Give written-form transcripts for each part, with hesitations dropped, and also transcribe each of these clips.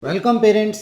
Welcome parents.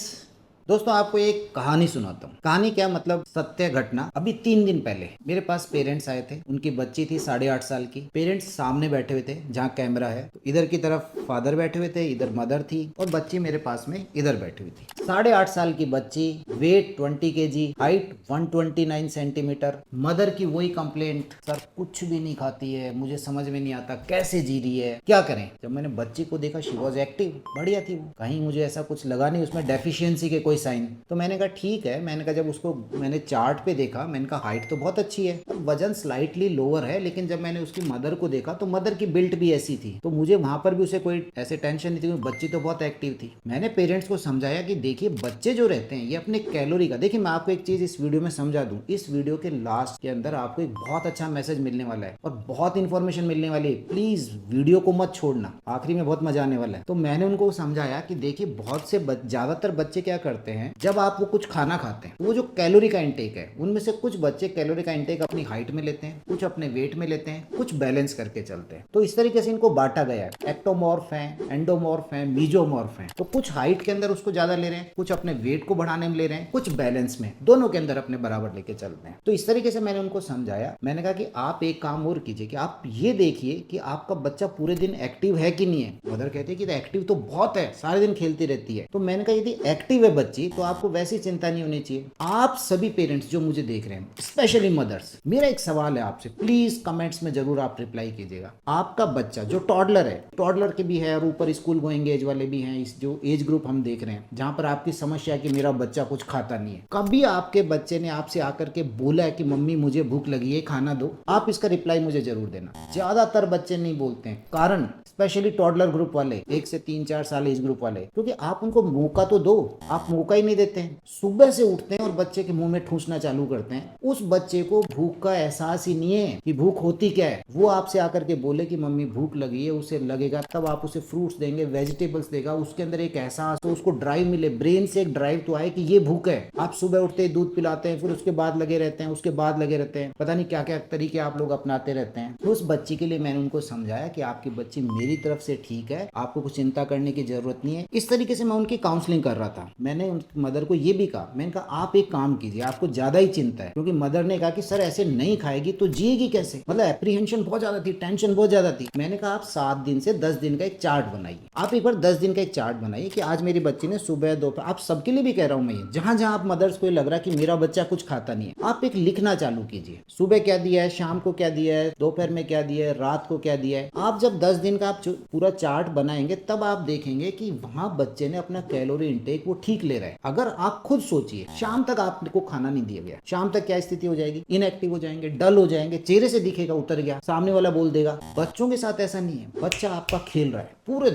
दोस्तों आपको एक कहानी सुनाता हूँ। कहानी क्या मतलब सत्य घटना। अभी 3 दिन पहले मेरे पास पेरेंट्स आए थे। उनकी बच्ची थी 8.5 साल की। पेरेंट्स सामने बैठे हुए थे जहाँ कैमरा है। तो इधर की तरफ फादर बैठे हुए थे, इधर मदर थी और बच्ची मेरे पास में इधर बैठी हुई थी। 8.5 साल की बच्ची, weight 20 kg, height 129 centimetre. Mother की वही कंप्लेंट, सर कुछ भी नहीं खाती है, मुझे समझ में नहीं आता कैसे जी रही है, क्या करें। जब मैंने बच्ची को देखा, शी वॉज एक्टिव, बढ़िया थी वो, कहीं मुझे ऐसा कुछ लगा नहीं उसमें डेफिशिएंसी के कोई साइन। तो मैंने कहा ठीक है। मैंने कहा जब उसको मैंने चार्ट पे देखा, मैंने कहा हाइट तो बहुत अच्छी है, वजन स्लाइटली लोअर है, लेकिन जब मैंने उसकी मदर को देखा तो मदर की बिल्ट भी ऐसी थी, तो मुझे वहां पर भी उसे कोई ऐसे टेंशन नहीं थी। बच्ची तो बहुत एक्टिव थी। मैंने पेरेंट्स को समझाया कि देखिए बच्चे जो रहते हैं ये अपने कैलोरी का, देखिए मैं आपको एक चीज इस वीडियो में समझा दूं। इस वीडियो के लास्ट के अंदर आपको एक बहुत अच्छा मैसेज मिलने वाला है और बहुत इंफॉर्मेशन मिलने वाली है। प्लीज वीडियो को मत छोड़ना, आखिरी में बहुत मजा आने वाला है। तो मैंने उनको समझाया कि देखिए बहुत से ज्यादातर बच्चे क्या करते हैं, जब आप वो कुछ खाना खाते हैं, वो जो कैलोरी का इंटेक है, उनमें से कुछ बच्चे कैलोरी का इंटेक अपनी हाइट में लेते हैं, कुछ अपने वेट में लेते हैं, कुछ बैलेंस करके चलते हैं। तो इस तरीके से इनको बांटा गया है। एक्टोमॉर्फ है, एंडोमॉर्फ है, मीजोमॉर्फ है। तो कुछ हाइट के अंदर उसको ज्यादा ले रहे हैं, कुछ अपने वेट को बढ़ाने में ले रहे हैं, कुछ बैलेंस में, दोनों के अंदर अपने बराबर लेके चलते हैं। तो इस तरीके से मैंने उनको समझाया। मैंने कहा कि आप एक काम और कीजिए कि आप ये देखिए कि आपका बच्चा पूरे दिन एक्टिव है कि नहीं है। मदर कहती है कि एक्टिव तो बहुत है, सारे दिन खेलती रहती है। तो मैंने कहा यदि एक्टिव है बच्ची तो आपको वैसी चिंता नहीं होनी चाहिए। आप सभी पेरेंट्स जो मुझे देख रहे हैं, स्पेशली मदर्स, मेरा एक सवाल है आपसे, प्लीज कमेंट्स में जरूर आप रिप्लाई कीजिएगा। आपका बच्चा जो टॉडलर है, टॉडलर के भी है और ऊपर स्कूल गोइंग एज वाले भी हैं, इस जो एज ग्रुप हम देख रहे हैं जहां पर आपकी समस्या है कि मेरा बच्चा कुछ खाता नहीं है, कभी आपके बच्चे ने आपसे आकर के बोला है कि मम्मी मुझे भूख लगी है, खाना दो? आप इसका रिप्लाई मुझे जरूर देना। ज्यादातर बच्चे नहीं बोलते हैं, कारण स्पेशली टॉडलर ग्रुप वाले, 1 से 3-4 साल एज ग्रुप वाले, क्योंकि आप उनको मौका तो दो, आप मौका ही नहीं देते हैं। सुबह से उठते हैं और बच्चे के मुंह में ठूसना चालू करते हैं। उस बच्चे को भूख का एहसास ही नहीं है कि भूख होती क्या है। वो आपसे आकर के बोले कि मम्मी भूख लगी है, उसे लगेगा तब आप उसे फ्रूट्स देंगे, वेजिटेबल्स देगा, उसके अंदर एक एहसास तो उसको ड्राइव मिले, ब्रेन से एक ड्राइव तो आए कि ये भूख है। आप सुबह उठते ही दूध पिलाते हैं, फिर उसके बाद लगे रहते हैं, उसके बाद लगे रहते हैं, पता नहीं क्या क्या तरीके आप लोग अपनाते रहते हैं। तो उस बच्ची के लिए मैंने उनको समझाया कि आपकी बच्ची मेरी तरफ से ठीक है, आपको कुछ चिंता करने की जरूरत नहीं है। इस तरीके से मैं उनकी काउंसलिंग कर रहा था। मैंने उनकी मदर को ये भी कहा, मैंने कहा आप एक काम कीजिए, आपको ज्यादा ही चिंता है, क्योंकि मदर ने कहा कि सर ऐसे नहीं खाएगी तो जिएगी कैसे, मतलब एप्रीहेंशन बहुत ज्यादा थी, टेंशन बहुत ज्यादा थी। मैंने कहा आप 7 दिन से 10 दिन का एक चार्ट बनाइए। आप एक बार 10 दिन का एक चार्ट बनाइए कि आज मेरी बच्ची ने सुबह दोपहर, आप सबके लिए भी कह रहा हूं मैं, ये जहां जहां आप मदर्स को लग रहा है कि मेरा बच्चा कुछ खाता नहीं है, आप एक लिखना चालू कीजिए। सुबह क्या दिया है, शाम को क्या दिया है, दोपहर में क्या दिया है, रात को क्या दिया है। आप जब 10 दिन का आप पूरा चार्ट बनाएंगे तब आप देखेंगे कि वहां बच्चे ने अपना कैलोरी इंटेक वो ठीक ले रहा है। अगर आप खुद सोचिए, शाम तक आपको खाना नहीं दिया गया, शाम तक क्या स्थिति हो जाएगी, इनएक्टिव हो जाएंगे, डल हो जाएंगे, चेहरे से दिखेगा उतर गया, सामने वाला बोल देगा। बच्चों के साथ ऐसा नहीं है, बच्चा आपका खेल रहा है, पूरे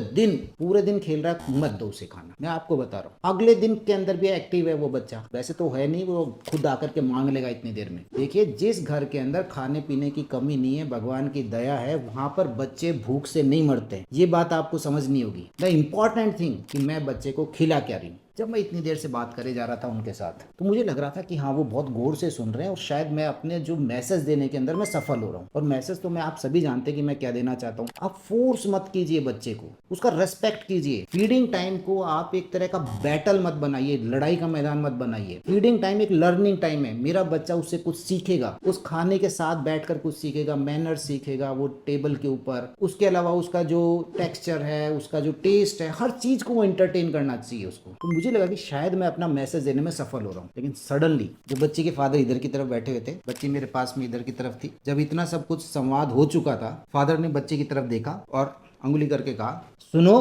दिन खेल रहा है, मत दो उसे खाना। मैं आपको बता रहा हूँ अगले दिन के अंदर भी एक्टिव है वो बच्चा, वैसे तो है नहीं, वो खुद आकर के मांग लेगा इतनी देर में। देखिए जिस घर के अंदर खाने पीने की कमी नहीं है, भगवान की दया है, वहां पर बच्चे भूख से नहीं मरते। ये बात आपको समझनी होगी। द इम्पॉर्टेंट थिंग कि मैं बच्चे को खिला क्या रही हूँ। जब मैं इतनी देर से बात करे जा रहा था उनके साथ, तो मुझे लग रहा था कि हाँ वो बहुत गौर से सुन रहे हैं और शायद मैं अपने जो मैसेज देने के अंदर मैं सफल हो रहा हूँ। और मैसेज तो मैं आप सभी जानते हैं कि मैं क्या देना चाहता हूँ। आप फोर्स मत कीजिए बच्चे को, उसका रेस्पेक्ट कीजिए। फीडिंग टाइम को आप एक तरह का बैटल मत बनाइए, लड़ाई का मैदान मत बनाइए। फीडिंग टाइम एक लर्निंग टाइम है, मेरा बच्चा उससे कुछ सीखेगा, उस खाने के साथ बैठकर कुछ सीखेगा, मैनर सीखेगा वो टेबल के ऊपर। उसके अलावा उसका जो टेक्सचर है, उसका जो टेस्ट है, हर चीज को वो एंटरटेन करना चाहिए उसको। तो मुझे लगा कि शायद मैं अपना मैसेज देने में सफल हो रहा हूँ। लेकिन सडनली जो बच्ची के फादर इधर की तरफ बैठे हुए थे, बच्ची मेरे पास में इधर की तरफ थी, जब इतना सब कुछ संवाद हो चुका था, फादर ने बच्ची की तरफ देखा और अंगुली करके कहा, सुनो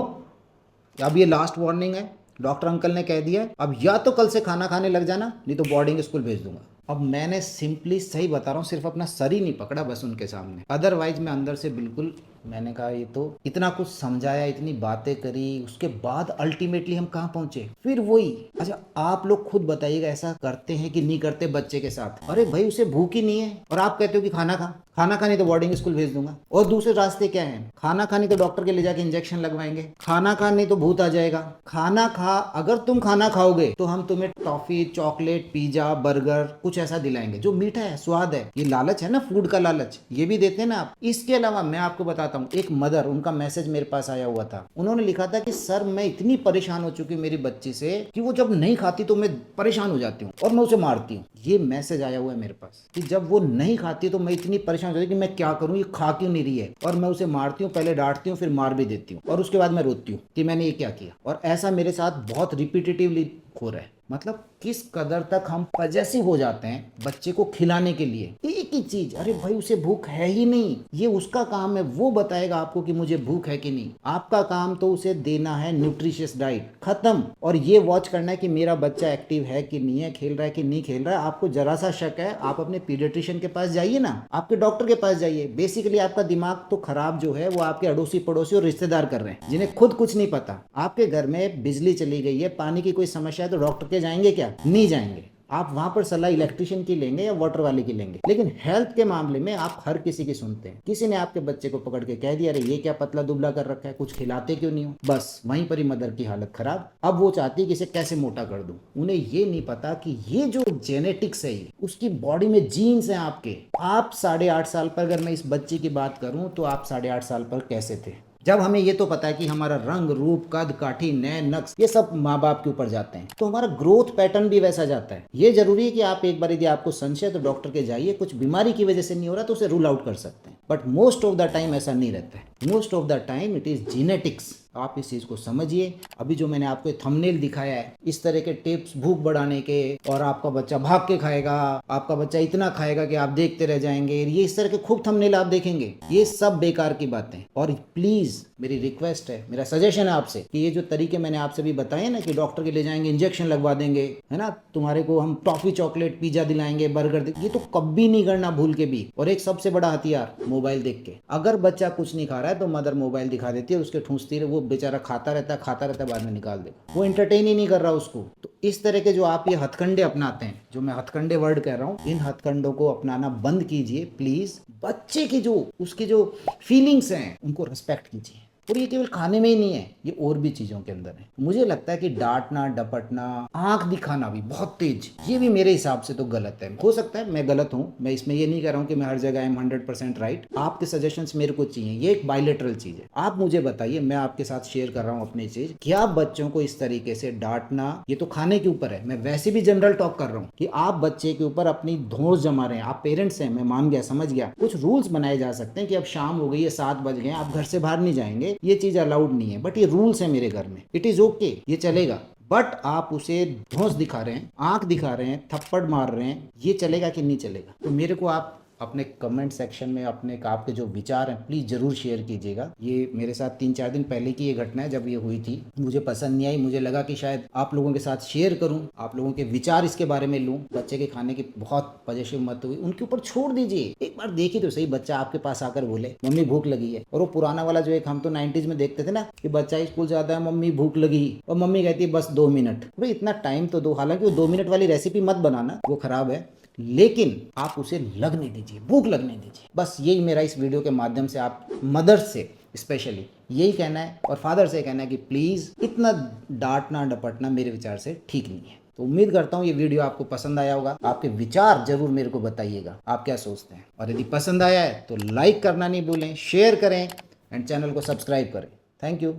अब ये लास्ट वार्निंग है, डॉक्टर अंकल ने कह दिया अब या तो कल से खाना खाने लग जाना, नहीं तो बोर्डिंग स्कूल भेज दूंगा। अब मैंने सिंपली, सही बता रहा हूँ, सिर्फ अपना सर ही नहीं पकड़ा बस उनके सामने, अदरवाइज मैं अंदर से बिल्कुल, मैंने कहा ये तो इतना कुछ समझाया, इतनी बातें करी, उसके बाद अल्टीमेटली हम कहाँ पहुंचे, फिर वही। अच्छा आप लोग खुद बताइएगा ऐसा करते हैं कि नहीं करते बच्चे के साथ? अरे भाई उसे भूख ही नहीं है और आप कहते हो कि खाना खा, खाना खानी तो बोर्डिंग स्कूल भेज दूंगा। और दूसरे रास्ते क्या है, खाना खानी तो डॉक्टर के ले जाके इंजेक्शन लगवाएंगे, खाना खा नहीं तो भूत आ जाएगा, खाना खा, अगर तुम खाना खाओगे तो हम तुम्हें टॉफी, चॉकलेट, पिज्जा, बर्गर कुछ ऐसा दिलाएंगे जो मीठा है, स्वाद है। ये लालच है ना, फूड का लालच, ये भी देते हैं ना आप। इसके अलावा मैं आपको बताता बताता हूँ, एक मदर, उनका मैसेज मेरे पास आया हुआ था। उन्होंने लिखा था कि सर मैं इतनी परेशान हो चुकी हूँ मेरी बच्ची से कि वो जब नहीं खाती तो मैं परेशान हो जाती हूँ और मैं उसे मारती हूँ। ये मैसेज आया हुआ है मेरे पास कि जब वो नहीं खाती तो मैं इतनी परेशान हो जाती कि मैं क्या करूँ, ये खा क्यों नहीं रही है, और मैं उसे मारती हूँ, पहले डांटती हूँ फिर मार भी देती हूँ और उसके बाद मैं रोती हूँ कि मैंने ये क्या किया। और ऐसा मेरे साथ बहुत रिपीटेटिवली हो रहा है। मतलब किस कदर तक हम पजेसिव हो जाते हैं बच्चे को खिलाने के लिए। एक ही चीज, अरे भाई उसे भूख है ही नहीं, ये उसका काम है, वो बताएगा आपको कि मुझे भूख है कि नहीं। आपका काम तो उसे देना है न्यूट्रिशियस डाइट, खत्म। और ये वॉच करना है कि मेरा बच्चा एक्टिव है कि नहीं है, खेल रहा है कि नहीं खेल रहा है। आपको जरा सा शक है, आप अपने पीडियाट्रिशियन के पास जाइए ना, आपके डॉक्टर के पास जाइए। बेसिकली आपका दिमाग तो खराब जो है वो आपके अड़ोसी पड़ोसी और रिश्तेदार कर रहे हैं, जिन्हें खुद कुछ नहीं पता। आपके घर में बिजली चली गई है, पानी की कोई समस्या है, तो डॉक्टर के जाएंगे क्या? नहीं जाएंगे। आप वहां पर सलाह इलेक्ट्रिशियन की लेंगे या वाटर वाले की लेंगे। लेकिन हेल्थ के मामले में आप हर किसी की सुनते हैं। किसी ने आपके बच्चे को पकड़ के कह दिया, अरे ये क्या पतला दुबला कर रखा है, कुछ खिलाते क्यों नहीं हो, बस वहीं पर ही मदर की हालत खराब। अब वो चाहती है कि इसे कैसे मोटा कर दूं। उन्हें ये नहीं पता कि ये जो जेनेटिक्स है, उसकी बॉडी में जीन्स हैं आपके। आप 8.5 साल पर, अगर मैं इस बच्चे की बात करूं तो आप 8.5 साल पर कैसे थे, जब हमें ये तो पता है कि हमारा रंग रूप कद काठी नए नक्श ये सब माँ बाप के ऊपर जाते हैं, तो हमारा ग्रोथ पैटर्न भी वैसा जाता है। ये जरूरी है कि आप एक बार यदि आपको संशय तो डॉक्टर के जाइए, कुछ बीमारी की वजह से नहीं हो रहा तो उसे रूल आउट कर सकते हैं। But most of the time ऐसा नहीं रहता है। Most of the time it is genetics. आप इस चीज को समझिए। अभी जो मैंने आपको थंबनेल दिखाया है, इस तरह के टिप्स भूख बढ़ाने के, और आपका बच्चा भाग के खाएगा, आपका बच्चा इतना खाएगा कि आप देखते रह जाएंगे, ये इस तरह के खूब थंबनेल आप देखेंगे, ये सब बेकार की बातें। और प्लीज मेरी रिक्वेस्ट है, मेरा सजेशन है आपसे कि ये जो तरीके मैंने आपसे भी बताए ना, कि डॉक्टर के ले जाएंगे, इंजेक्शन लगवा देंगे, है ना, तुम्हारे को हम टॉफी चॉकलेट पिज्जा दिलाएंगे, बर्गर, ये तो कभी नहीं करना भूल के भी। और एक सबसे बड़ा हथियार, मोबाइल देख के। अगर बच्चा कुछ नहीं खा रहा है तो मदर मोबाइल दिखा देती है, उसके ठूंसती रहे, वो बेचारा खाता रहता है, बाद में निकाल देगा। वो एंटरटेन ही नहीं कर रहा उसको। तो इस तरह के जो आप ये हथकंडे अपनाते हैं, जो मैं हथकंडे वर्ड कह रहा हूँ, इन हथकंडों को अपनाना बंद कीजिए प्लीज। बच्चे की जो उसकी जो फीलिंग्स हैं उनको रिस्पेक्ट कीजिए। और ये केवल खाने में ही नहीं है, ये और भी चीजों के अंदर है। मुझे लगता है कि डांटना, डपटना, आंख दिखाना भी बहुत तेज, ये भी मेरे हिसाब से तो गलत है। हो सकता है मैं गलत हूँ, मैं इसमें ये नहीं कह रहा हूँ कि मैं हर जगह आई एम 100% राइट। आपके सजेशंस मेरे को चाहिए, ये एक बायलेटरल चीज है। आप मुझे बताइए, मैं आपके साथ शेयर कर रहा हूँ अपनी चीज। क्या बच्चों को इस तरीके से डांटना, ये तो खाने के ऊपर है, मैं वैसे भी जनरल टॉक कर रहा हूँ कि आप बच्चे के ऊपर अपनी धौंस जमा रहे हैं। आप पेरेंट्स हैं, मैं मान गया, समझ गया। कुछ रूल्स बनाए जा सकते हैं कि अब शाम हो गई है, 7 बज गए, आप घर से बाहर नहीं जाएंगे, ये चीज अलाउड नहीं है। बट ये रूल्स है मेरे घर में, इट इज ओके, ये चलेगा। बट आप उसे धौंस दिखा रहे हैं, आंख दिखा रहे हैं, थप्पड़ मार रहे हैं, ये चलेगा कि नहीं चलेगा? तो मेरे को आप अपने कमेंट सेक्शन में अपने आपके जो विचार हैं प्लीज़ ज़रूर शेयर कीजिएगा। ये मेरे साथ 3-4 दिन पहले की ये घटना है, जब ये हुई थी, मुझे पसंद नहीं आई। मुझे लगा कि शायद आप लोगों के साथ शेयर करूं, आप लोगों के विचार इसके बारे में लूं। बच्चे के खाने की बहुत पजेसिव मत हुई, उनके ऊपर छोड़ दीजिए। एक बार देखिए तो सही, बच्चा आपके पास आकर बोले मम्मी भूख लगी है। और वो पुराना वाला जो एक हम तो 90s में देखते थे ना, कि बच्चा स्कूल से आता है, मम्मी भूख लगी, और मम्मी कहती है बस 2 मिनट। भाई इतना टाइम तो दो। हालांकि वो 2 मिनट वाली रेसिपी मत बनाना, वो खराब है, लेकिन आप उसे लगने दीजिए, भूख लगने दीजिए। बस यही मेरा इस वीडियो के माध्यम से आप मदर्स से स्पेशली यही कहना है, और फादर से कहना है कि प्लीज इतना डांटना डपटना मेरे विचार से ठीक नहीं है। तो उम्मीद करता हूँ ये वीडियो आपको पसंद आया होगा। आपके विचार जरूर मेरे को बताइएगा, आप क्या सोचते हैं। और यदि पसंद आया है तो लाइक करना नहीं भूलें, शेयर करें एंड चैनल को सब्सक्राइब करें। Thank you.